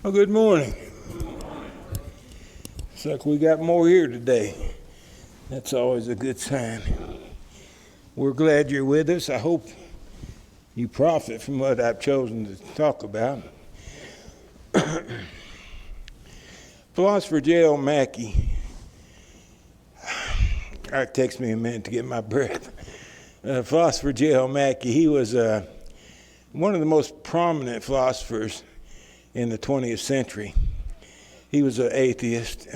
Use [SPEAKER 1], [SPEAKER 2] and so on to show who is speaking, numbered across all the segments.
[SPEAKER 1] Well, good morning. Looks like we got more here today. That's always a good sign. We're glad you're with us. I hope you profit from what I've chosen to talk about. Philosopher J.L. Mackie. It takes me a minute to get my breath. Philosopher J.L. Mackie, he was one of the most prominent philosophers in the 20th century. He was an atheist.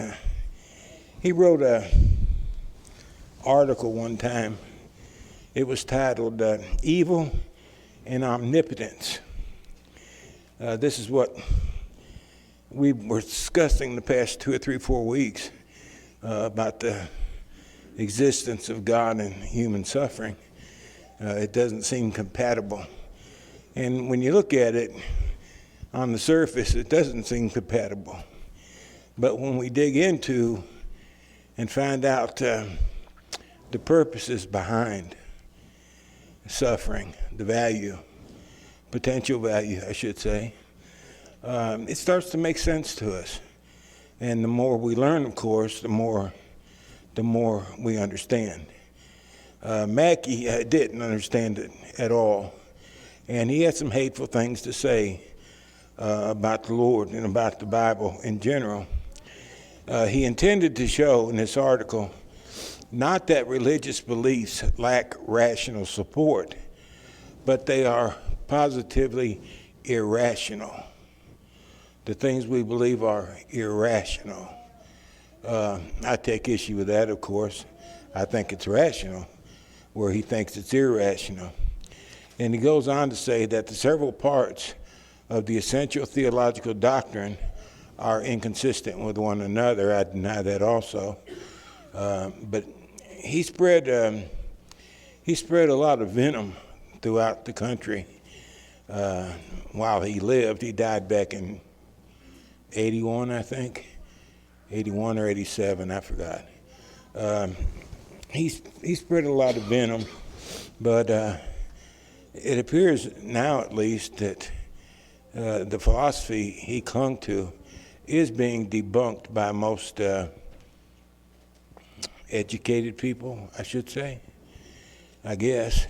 [SPEAKER 1] He wrote an article one time. It was titled Evil and Omnipotence. This is what we were discussing the past 2 or 3, 4 weeks about the existence of God and human suffering. It doesn't seem compatible. And when you look at it, on the surface, it doesn't seem compatible. But when we dig into and find out the purposes behind suffering, the value, potential value, I should say, it starts to make sense to us. And the more we learn, of course, the more we understand. Mackie didn't understand it at all. And he had some hateful things to say about the Lord and about the Bible in general. He intended to show in this article not that religious beliefs lack rational support, but they are positively irrational. The things we believe are irrational. I take issue with that, of course. I think it's rational, where he thinks it's irrational. And he goes on to say that the several parts of the essential theological doctrine are inconsistent with one another. I deny that also. But he spread a lot of venom throughout the country while he lived. He died back in 81, I think. 81 or 87, I forgot. He spread a lot of venom, but it appears now at least that the philosophy he clung to is being debunked by most educated people, I should say, I guess.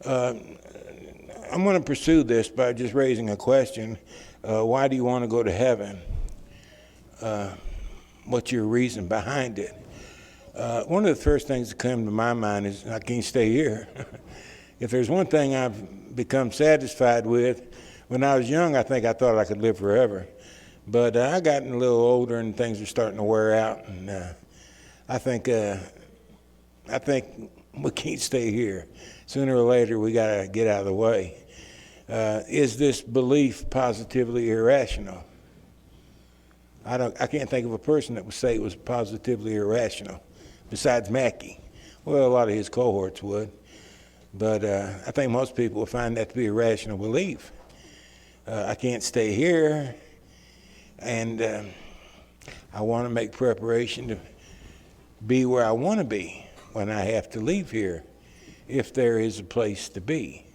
[SPEAKER 1] I'm going to pursue this by just raising a question. Why do you want to go to heaven? What's your reason behind it? One of the first things that come to my mind is I can't stay here. If there's one thing I've become satisfied with, when I was young, I think I thought I could live forever. But I gotten a little older and things are starting to wear out. And I think we can't stay here. Sooner or later, we got to get out of the way. Is this belief positively irrational? I can't think of a person that would say it was positively irrational, besides Mackie. Well, a lot of his cohorts would. But I think most people would find that to be a rational belief. I can't stay here, and I want to make preparation to be where I want to be when I have to leave here, if there is a place to be.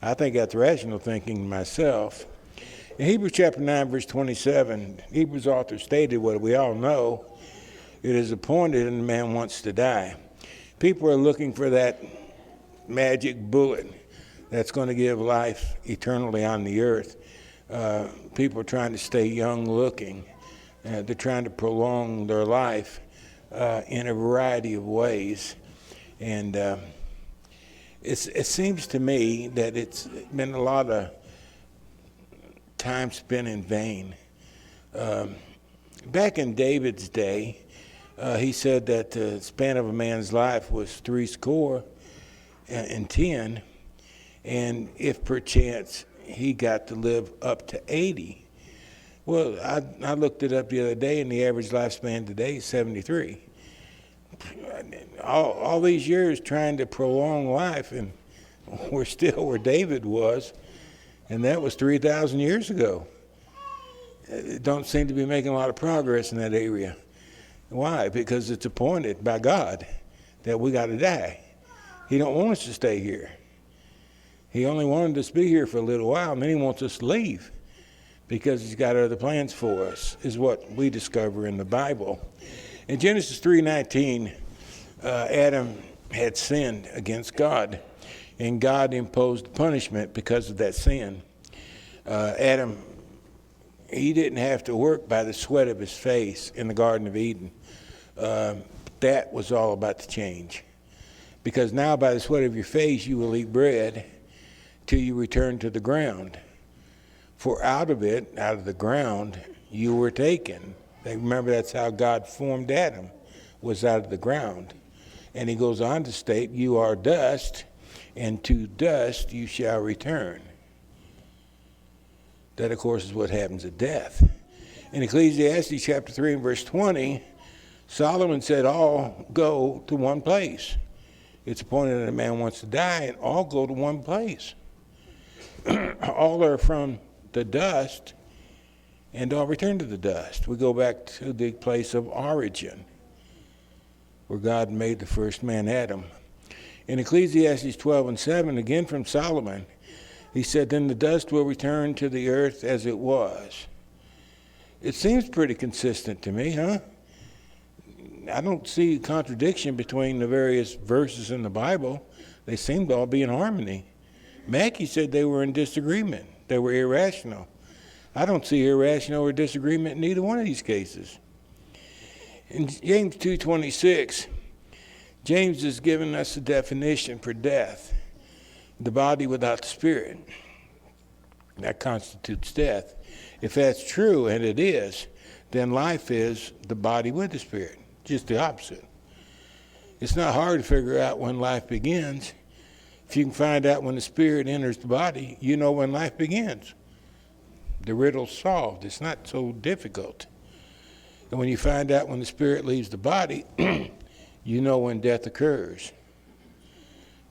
[SPEAKER 1] I think that's rational thinking myself. In Hebrews chapter 9, verse 27, Hebrews author stated what we all know: it is appointed and man wants to die. People are looking for that magic bullet that's going to give life eternally on the earth. People are trying to stay young looking. They're trying to prolong their life in a variety of ways. And it seems to me that it's been a lot of time spent in vain. Back in David's day, he said that the span of a man's life was 70, and if perchance he got to live up to 80. Well, I looked it up the other day, and the average lifespan today is 73. All these years trying to prolong life, and we're still where David was, and that was 3,000 years ago. It don't seem to be making a lot of progress in that area. Why? Because it's appointed by God that we got to die. He don't want us to stay here. He only wanted us to be here for a little while, and then he wants us to leave. because he's got other plans for us, is what we discover in the Bible. In Genesis 3:19, Adam had sinned against God, and God imposed punishment because of that sin. Adam, he didn't have to work by the sweat of his face in the Garden of Eden. That was all about to change. Because now by the sweat of your face you will eat bread till you return to the ground. For out of it, out of the ground, you were taken. Remember, that's how God formed Adam, was out of the ground. And he goes on to state, you are dust, and to dust you shall return. That, of course, is what happens at death. In Ecclesiastes chapter 3 and verse 20, Solomon said, all go to one place. It's appointed that a man wants to die, and all go to one place. All are from the dust, and all return to the dust. We go back to the place of origin, where God made the first man, Adam. In Ecclesiastes 12 and 7, again from Solomon, he said, then the dust will return to the earth as it was. It seems pretty consistent to me, huh? I don't see contradiction between the various verses in the Bible. They seem to all be in harmony. Mackey said they were in disagreement. They were irrational. I don't see irrational or disagreement in either one of these cases. In James 2:26, James has given us a definition for death. The body without the spirit. That constitutes death. If that's true, and it is, then life is the body with the spirit. Just the opposite. It's not hard to figure out when life begins. If you can find out when the spirit enters the body, you know when life begins. The riddle's solved. It's not so difficult. And when you find out when the spirit leaves the body, you know when death occurs.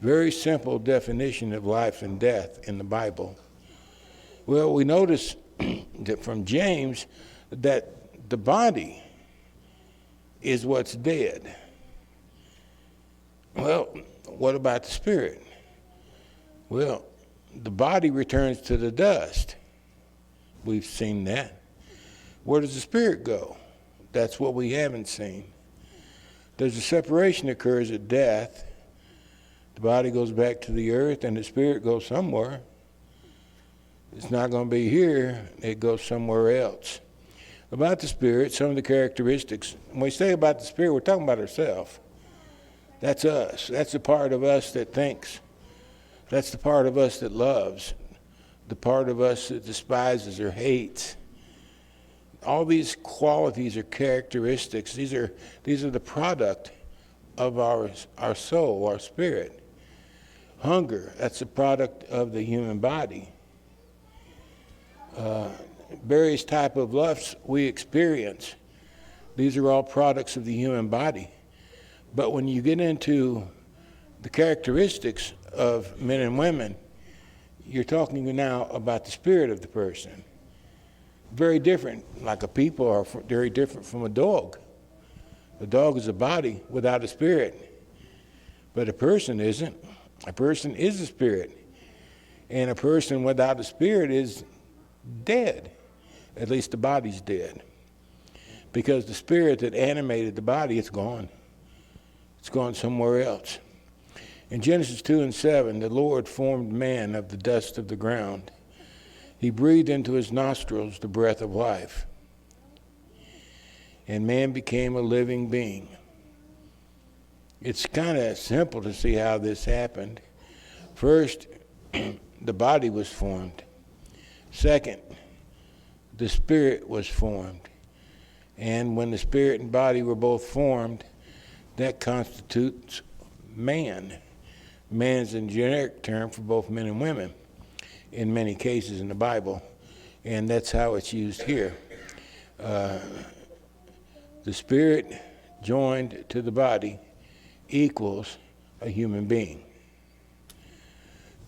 [SPEAKER 1] Very simple definition of life and death in the Bible. Well, we notice that from James that the body is what's dead. Well, what about the spirit? Well, the body returns to the dust. We've seen that. Where does the spirit go? That's what we haven't seen. There's a separation that occurs at death. The body goes back to the earth and the spirit goes somewhere. It's not going to be here. It goes somewhere else. About the spirit, some of the characteristics. When we say about the spirit, we're talking about ourselves. That's us. That's the part of us that thinks. That's the part of us that loves. The part of us that despises or hates. All these qualities or characteristics, these are the product of our soul, our spirit. Hunger, that's a product of the human body. Various type of lusts we experience, these are all products of the human body. But when you get into the characteristics of men and women, you're talking now about the spirit of the person. Very different, like a people are very different from a dog. A dog is a body without a spirit, but a person isn't. A person is a spirit, and a person without a spirit is dead. At least the body's dead, because the spirit that animated the body, it's gone. It's gone somewhere else. In Genesis 2 and 7, the Lord formed man of the dust of the ground. He breathed into his nostrils the breath of life, and man became a living being. It's kind of simple to see how this happened. First, the body was formed. Second, the spirit was formed. And when the spirit and body were both formed, that constitutes man. Man is a generic term for both men and women in many cases in the Bible, and that's how it's used here. The spirit joined to the body equals a human being.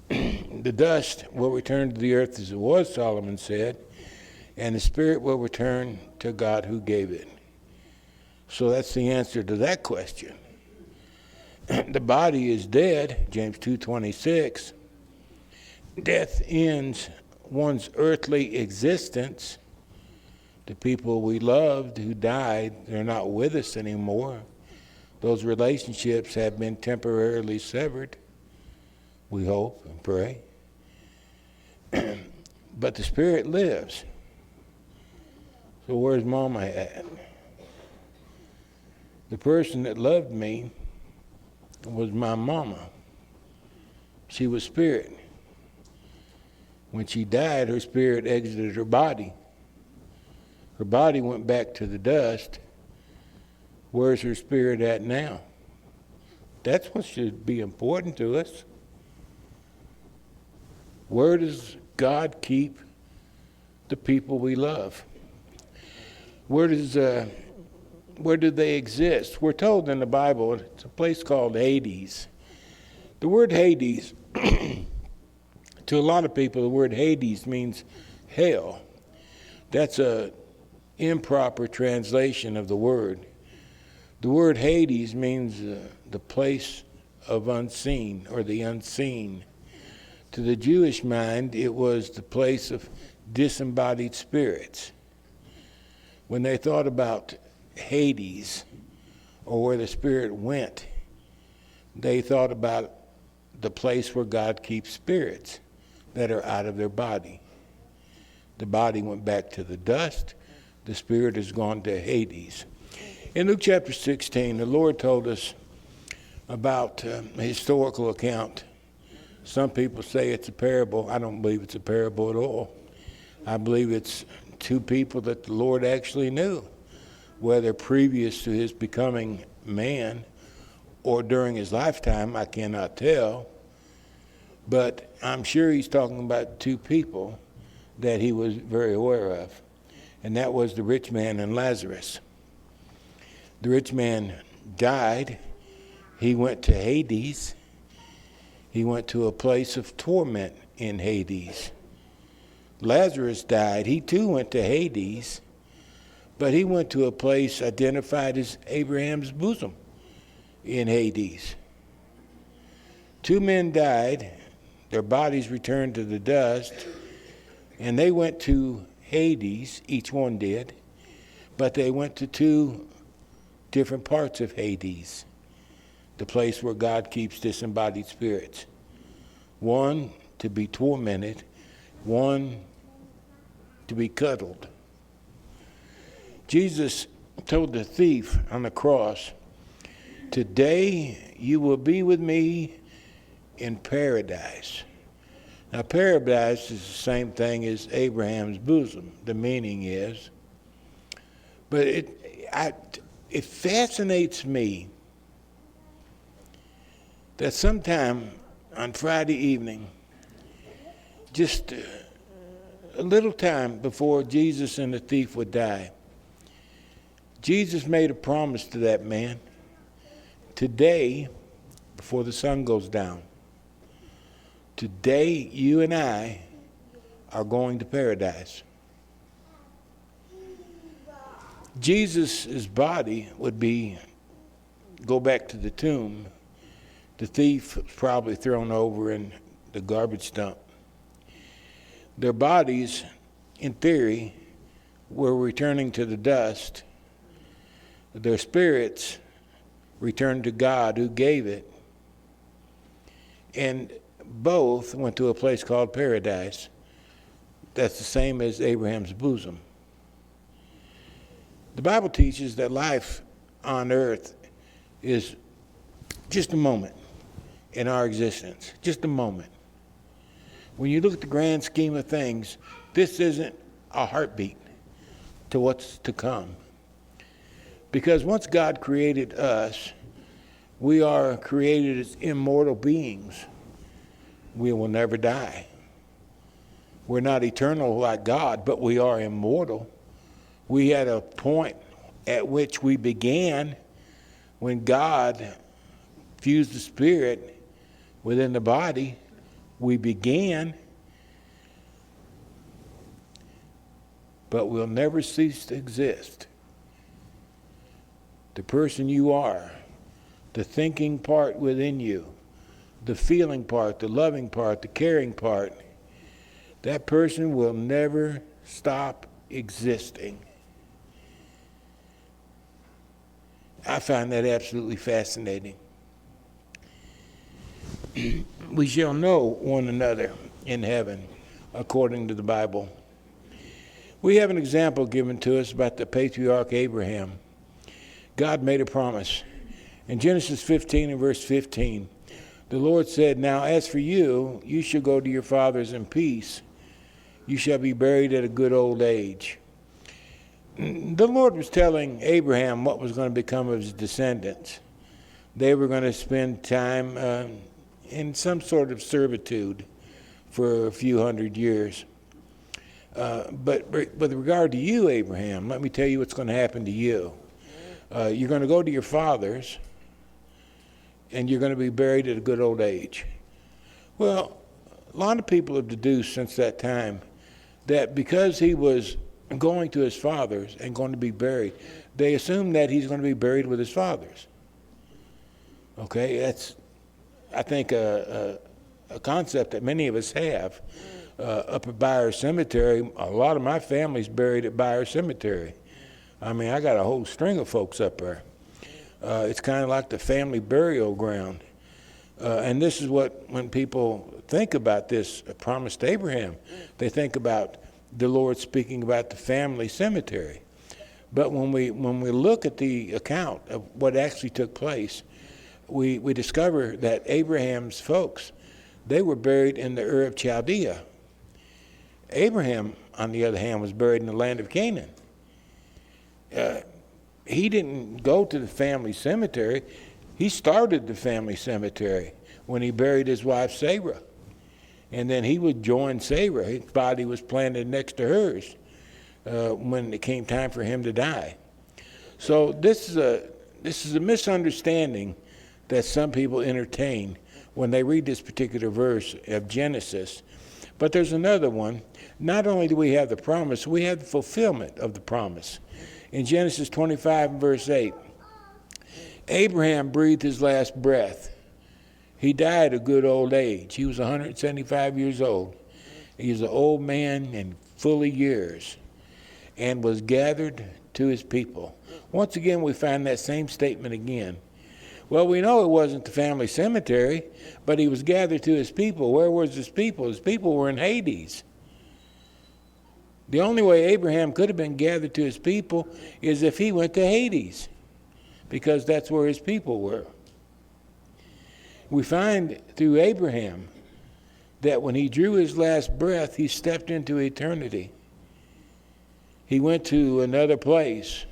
[SPEAKER 1] The dust will return to the earth as it was, Solomon said, and the spirit will return to God who gave it. So that's the answer to that question. The body is dead, James 2:26. Death ends one's earthly existence. The people we loved who died, they're not with us anymore. Those relationships have been temporarily severed, we hope and pray. But the spirit lives. So where's Mama at? The person that loved me was my mama. She was spirit. When she died, her spirit exited her body. Her body went back to the dust. Where's her spirit at now? That's what should be important to us. Where does God keep the people we love? Where do they exist? We're told in the Bible it's a place called Hades. The word Hades, to a lot of people, the word Hades means hell. That's a improper translation of the word. The word Hades means the place of unseen, or the unseen. To the Jewish mind, it was the place of disembodied spirits. When they thought about Hades, or where the spirit went, they thought about the place where God keeps spirits that are out of their body. The body went back to the dust. The spirit has gone to Hades. In Luke chapter 16, the Lord told us about a historical account. Some people say it's a parable. I don't believe it's a parable at all. I believe it's two people that the Lord actually knew, whether previous to his becoming man or during his lifetime, I cannot tell. But I'm sure he's talking about two people that he was very aware of, and that was the rich man and Lazarus. The rich man died. He went to Hades. He went to a place of torment in Hades. Lazarus died. He too went to Hades, but he went to a place identified as Abraham's bosom in Hades. Two men died. Their bodies returned to the dust, and they went to Hades, each one did, but they went to two different parts of Hades, the place where God keeps disembodied spirits. One to be tormented, one to be cuddled. Jesus told the thief on the cross, "Today you will be with me in paradise." Now, paradise is the same thing as Abraham's bosom, the meaning is. But it fascinates me that sometime on Friday evening, just a little time before Jesus and the thief would die, Jesus made a promise to that man. Today, before the sun goes down, today you and I are going to paradise. Jesus' body would go back to the tomb. The thief was probably thrown over in the garbage dump. Their bodies, in theory, were returning to the dust. Their spirits returned to God who gave it. And both went to a place called paradise. That's the same as Abraham's bosom. The Bible teaches that life on earth is just a moment in our existence, just a moment. When you look at the grand scheme of things, this isn't a heartbeat to what's to come. Because once God created us, we are created as immortal beings. We will never die. We're not eternal like God, but we are immortal. We had a point at which we began when God fused the spirit within the body. We began, but we'll never cease to exist. The person you are, the thinking part within you, the feeling part, the loving part, the caring part, that person will never stop existing. I find that absolutely fascinating. We shall know one another in heaven, according to the Bible. We have an example given to us about the patriarch Abraham. God made a promise. In Genesis 15 and verse 15, the Lord said, "Now as for you, you shall go to your fathers in peace. You shall be buried at a good old age." The Lord was telling Abraham what was going to become of his descendants. They were going to spend time in some sort of servitude for a few hundred years. But with regard to you, Abraham, let me tell you what's going to happen to you. You're going to go to your fathers, and you're going to be buried at a good old age. Well, a lot of people have deduced since that time that because he was going to his fathers and going to be buried, they assume that he's going to be buried with his fathers. Okay, that's, I think, a concept that many of us have. Up at Byers Cemetery, a lot of my family's buried at Byers Cemetery. I mean, I got a whole string of folks up there. It's kind of like the family burial ground. And this is what, when people think about this promise to Abraham, they think about the Lord speaking about the family cemetery. But when we look at the account of what actually took place, we discover that Abraham's folks, they were buried in the Ur of Chaldea. Abraham, on the other hand, was buried in the land of Canaan. He didn't go to the family cemetery. He started the family cemetery when he buried his wife Sarah. And then he would join Sarah. His body was planted next to hers when it came time for him to die. So this is a misunderstanding that some people entertain when they read this particular verse of Genesis. But there's another one. Not only do we have the promise, we have the fulfillment of the promise. In Genesis 25 and verse 8, Abraham breathed his last breath. He died a good old age. He was 175 years old. He was an old man and full of years, and was gathered to his people. Once again, we find that same statement again. Well, we know it wasn't the family cemetery, but he was gathered to his people. Where was his people? His people were in Hades. The only way Abraham could have been gathered to his people is if he went to Hades, because that's where his people were. We find through Abraham that when he drew his last breath, he stepped into eternity. He went to another place.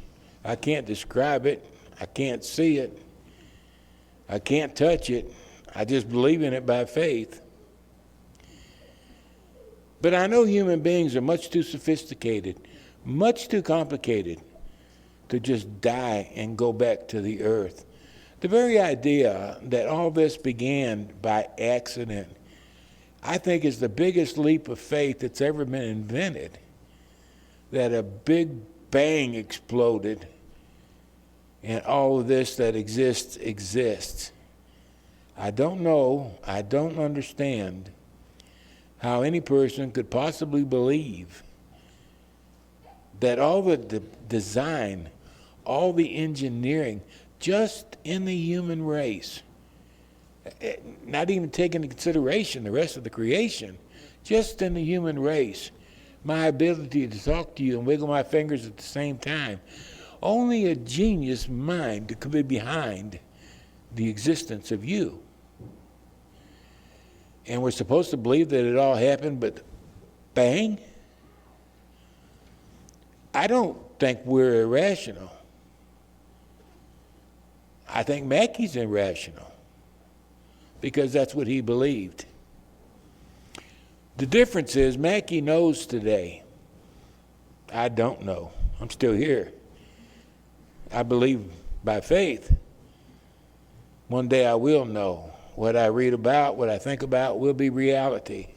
[SPEAKER 1] I can't describe it. I can't see it. I can't touch it. I just believe in it by faith. But I know human beings are much too sophisticated, much too complicated to just die and go back to the earth. The very idea that all this began by accident, I think, is the biggest leap of faith that's ever been invented. That a big bang exploded and all of this that exists. I don't know, I don't understand how any person could possibly believe that all the design, all the engineering, just in the human race, not even taking into consideration the rest of the creation, just in the human race, my ability to talk to you and wiggle my fingers at the same time, only a genius mind could be behind the existence of you. And we're supposed to believe that it all happened, but bang? I don't think we're irrational. I think Mackey's irrational, because that's what he believed. The difference is Mackey knows today. I don't know. I'm still here. I believe by faith. One day I will know. What I read about, what I think about will be reality.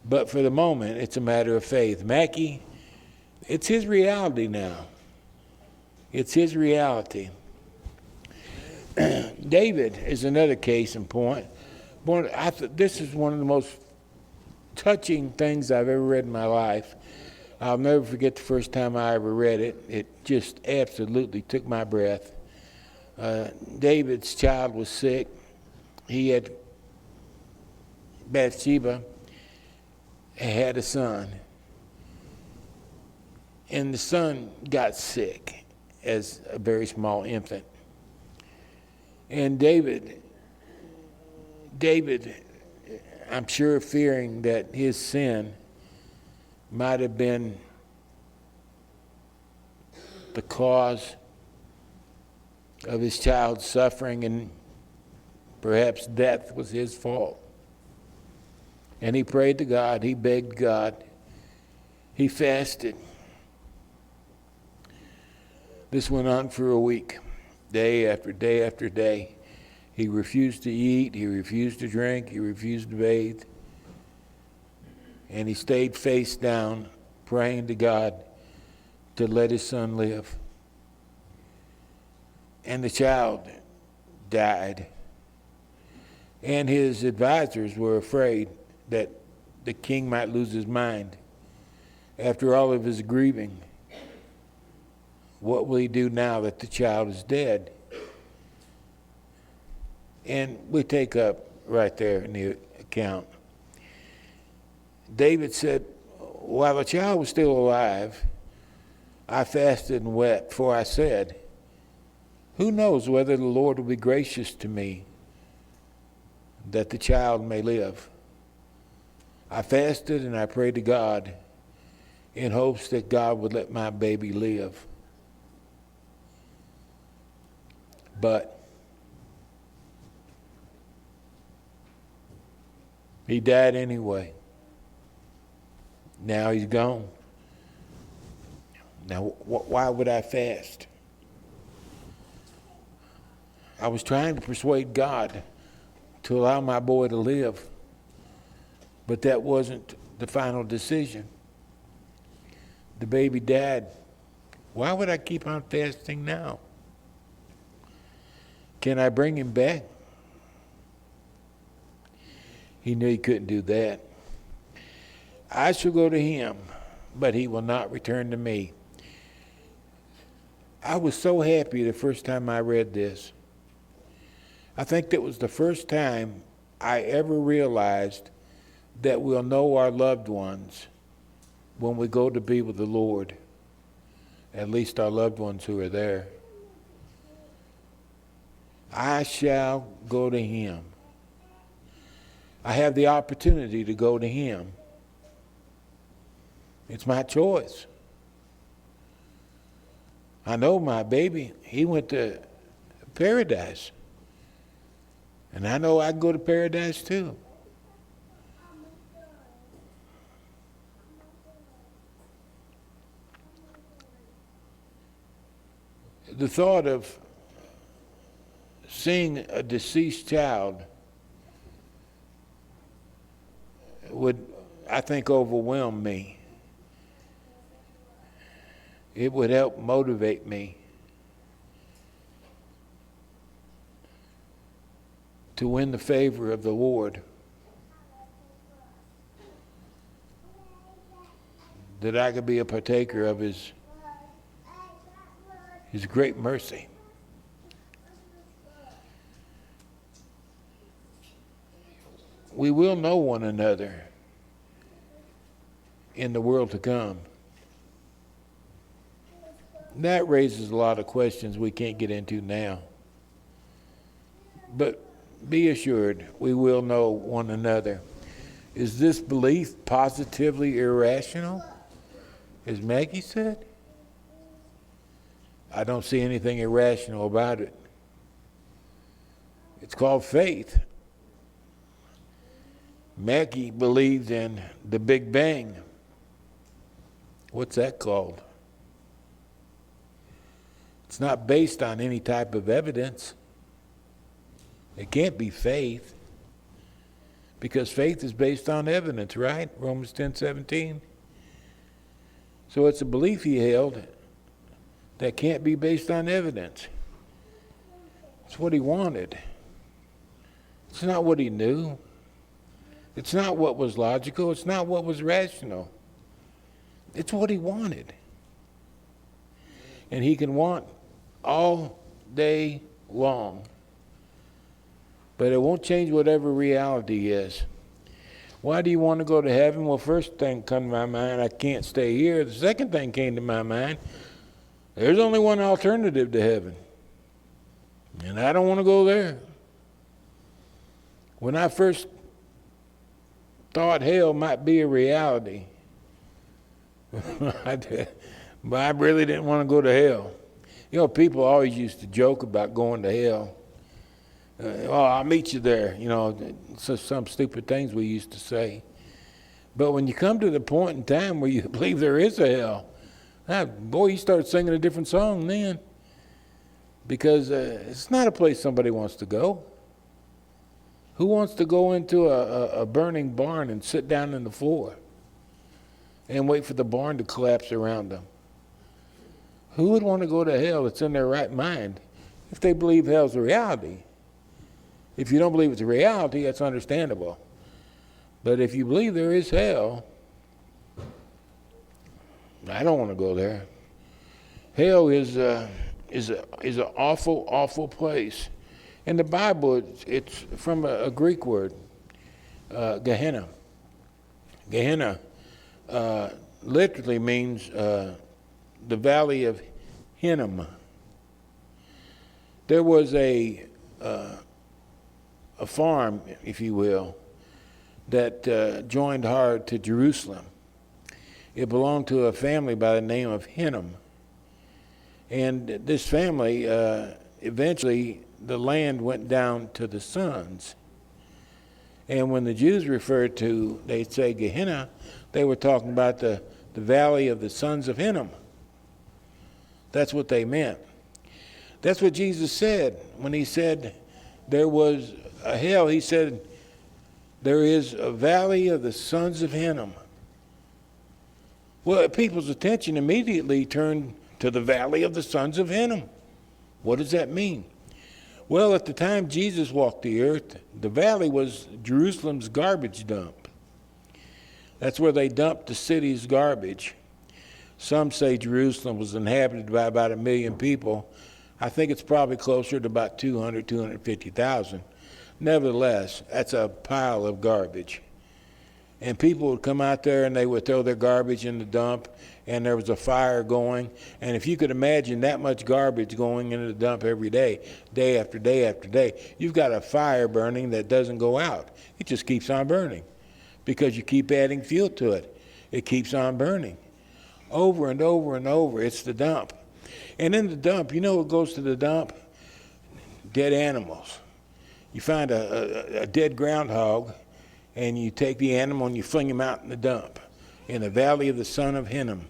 [SPEAKER 1] But for the moment, it's a matter of faith. Mackey, it's his reality now. It's his reality. David is another case in point. This is one of the most touching things I've ever read in my life. I'll never forget the first time I ever read it. It just absolutely took my breath. David's child was sick. He had Bathsheba had a son, and the son got sick as a very small infant. And David, I'm sure fearing that his sin might have been the cause of his child's suffering, and perhaps death was his fault. And he prayed to God, he begged God, he fasted. This went on for a week, day after day after day. He refused to eat, he refused to drink, he refused to bathe. And he stayed face down, praying to God to let his son live. And the child died. And his advisors were afraid that the king might lose his mind. After all of his grieving, what will he do now that the child is dead? And we take up right there in the account. David said, while the child was still alive, I fasted and wept, for I said, who knows whether the Lord will be gracious to me that the child may live? I fasted and I prayed to God in hopes that God would let my baby live. But he died anyway. Now he's gone. Now, why would I fast? I was trying to persuade God to allow my boy to live, but that wasn't the final decision. The baby died. Why would I keep on fasting now? Can I bring him back? He knew he couldn't do that. I shall go to him, but he will not return to me. I was so happy the first time I read this. I think that was the first time I ever realized that we'll know our loved ones when we go to be with the Lord, at least our loved ones who are there. I shall go to him. I have the opportunity to go to him. It's my choice. I know my baby, he went to paradise. And I know I can go to paradise too. The thought of seeing a deceased child would, I think, overwhelm me. It would help motivate me to win the favor of the Lord, that I could be a partaker of his great mercy. We will know one another in the world to come. That raises a lot of questions we can't get into now. But be assured, we will know one another. Is this belief positively irrational, as Maggie said? I don't see anything irrational about it. It's called faith. Maggie believed in the Big Bang. What's that called? It's not based on any type of evidence. It can't be faith, because faith is based on evidence, right? Romans 10:17. So it's a belief he held that can't be based on evidence. It's what he wanted. It's not what he knew. It's not what was logical. It's not what was rational. It's what he wanted. And he can want all day long. But it won't change whatever reality is. Why do you want to go to heaven? Well, first thing come to my mind, I can't stay here. The second thing came to my mind, there's only one alternative to heaven. And I don't want to go there. When I first thought hell might be a reality, but I really didn't want to go to hell. You know, people always used to joke about going to hell. Oh, I'll meet you there. You know, some stupid things we used to say. But when you come to the point in time where you believe there is a hell, boy, you start singing a different song then. Because it's not a place somebody wants to go. Who wants to go into a burning barn and sit down in the floor and wait for the barn to collapse around them? Who would want to go to hell that's in their right mind if they believe hell's a reality? If you don't believe it's a reality, that's understandable. But if you believe there is hell, I don't want to go there. Hell is an awful, awful place. In the Bible, it's from a Greek word, Gehenna. Gehenna literally means the valley of Hinnom. There was a farm, if you will, that joined hard to Jerusalem. It belonged to a family by the name of Hinnom. And this family, eventually, the land went down to the sons. And when the Jews referred to, they'd say Gehenna, they were talking about the valley of the sons of Hinnom. That's what they meant. That's what Jesus said when he said there was a hell. He said there is a valley of the sons of Hinnom. Well, people's attention immediately turned to the valley of the sons of Hinnom. What does that mean? Well, at the time Jesus walked the earth, the valley was Jerusalem's garbage dump. That's where they dumped the city's garbage. Some say Jerusalem was inhabited by about 1 million people. I think it's probably closer to about 250,000. Nevertheless, that's a pile of garbage. And people would come out there and they would throw their garbage in the dump, and there was a fire going. And if you could imagine that much garbage going into the dump every day, day after day after day, you've got a fire burning that doesn't go out. It just keeps on burning because you keep adding fuel to it. It keeps on burning over and over and over. It's the dump. And in the dump, you know what goes to the dump? Dead animals. You find a dead groundhog, and you take the animal and you fling him out in the dump in the valley of the son of Hinnom.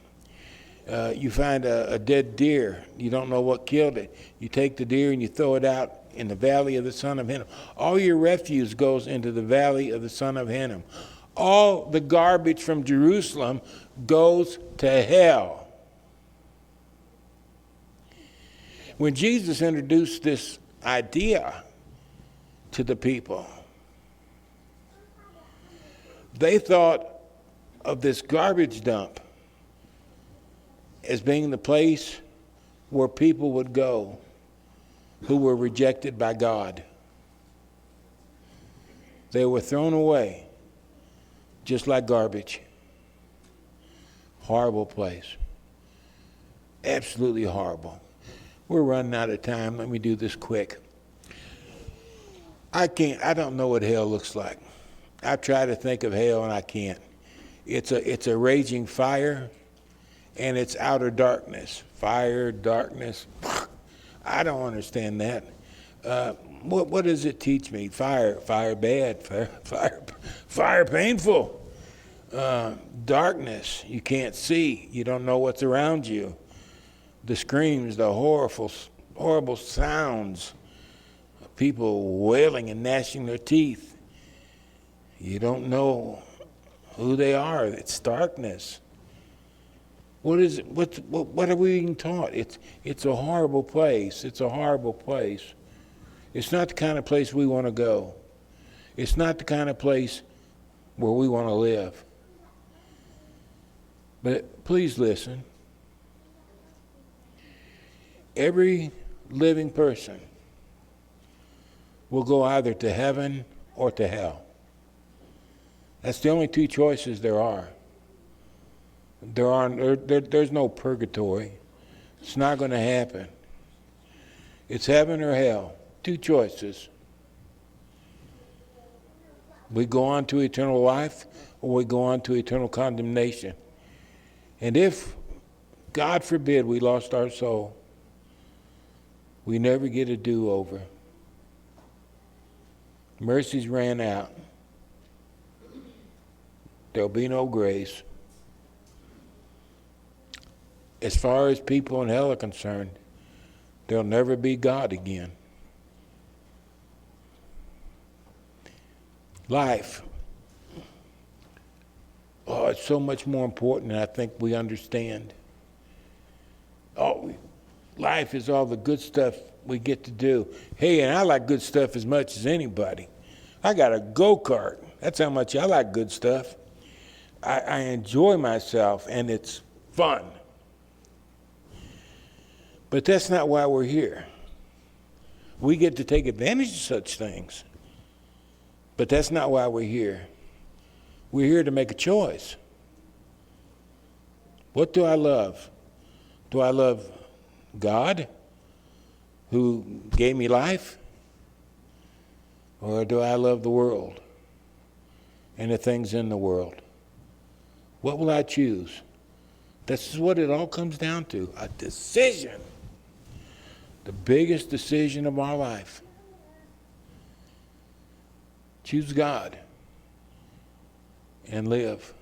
[SPEAKER 1] You find a dead deer. You don't know what killed it. You take the deer and you throw it out in the valley of the son of Hinnom. All your refuse goes into the valley of the son of Hinnom. All the garbage from Jerusalem goes to hell. When Jesus introduced this idea to the people, they thought of this garbage dump as being the place where people would go who were rejected by God. They were thrown away just like garbage. Horrible place. Absolutely horrible. We're running out of time. Let me do this quick. I don't know what hell looks like. I try to think of hell and I can't. It's a raging fire, and it's outer darkness. Fire, darkness. I don't understand that. What does it teach me? Fire bad. Fire painful. Darkness, you can't see. You don't know what's around you. The screams, the horrible sounds. People wailing and gnashing their teeth. You don't know who they are. It's darkness. What is it? What are we being taught? It's a horrible place. It's a horrible place. It's not the kind of place we want to go. It's not the kind of place where we want to live. But please listen. Every living person will go either to heaven or to hell. That's the only two choices there are. There's no purgatory. It's not going to happen. It's heaven or hell. Two choices. We go on to eternal life, or we go on to eternal condemnation. And if, God forbid, we lost our soul, we never get a do-over. Mercies ran out. There'll be no grace. As far as people in hell are concerned, there'll never be God again. Life. Oh, it's so much more important than I think we understand. Oh, life is all the good stuff we get to do. Hey, and I like good stuff as much as anybody. I got a go-kart. That's how much I like good stuff. I enjoy myself, and it's fun. But that's not why we're here. We get to take advantage of such things. But that's not why we're here. We're here to make a choice. What do I love? Do I love God, who gave me life? Or do I love the world and the things in the world? What will I choose? This is what it all comes down to, a decision. The biggest decision of our life. Choose God and live.